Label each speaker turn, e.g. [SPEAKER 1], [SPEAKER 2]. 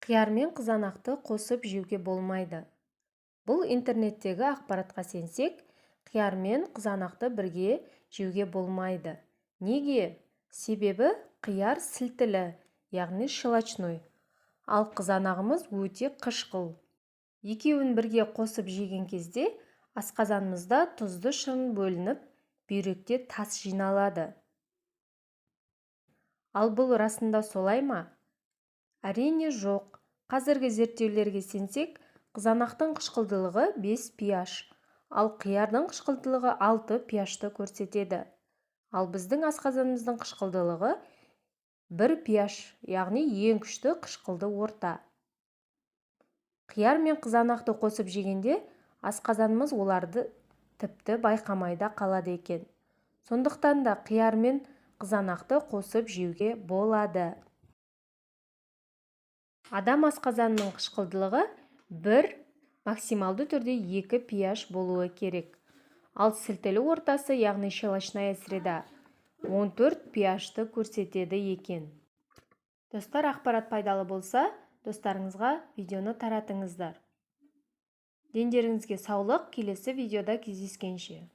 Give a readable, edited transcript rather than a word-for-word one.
[SPEAKER 1] Қияр мен қызанақты қосып жеуге болмайды. Бұл интернеттегі ақпаратқа сенсек, қияр мен қызанақты бірге жеуге болмайды. Неге? Себебі қияр сілтілі, яғни щелочной, ал қызанағымыз өте қышқыл. Екеуін бірге қосып жеген кезде асқазанымызда тұзды шырын бөлініп, бүйректе тас жиналады. Ал бұл расында солай ма? Әрине жоқ. Қазіргі зерттеулерге сенсек, қызанақтың қышқылдылығы 5 pH, ал қиярдың қышқылдылығы 6 pH-ты көрсетеді. Ал біздің асқазанымыздың қышқылдылығы 1 pH, яғни ең күшті қышқылды орта. Қияр мен қызанақты қосып жегенде асқазанымыз оларды тіпті байқамай да қалады екен. Сондықтан да қияр мен қызанақты қосып жеуге болады. Адам асқазанының қышқылдылығы 1, максималды түрде 2 pH болуы керек. Ал сілтілі ортасы, яғни щелочная среда 14 pH-ты көрсетеді екен. Достар, ақпарат пайдалы болса, достарыңызға видеоны таратыңыздар. Дендеріңізге саулық, келесі видеода кездескенше.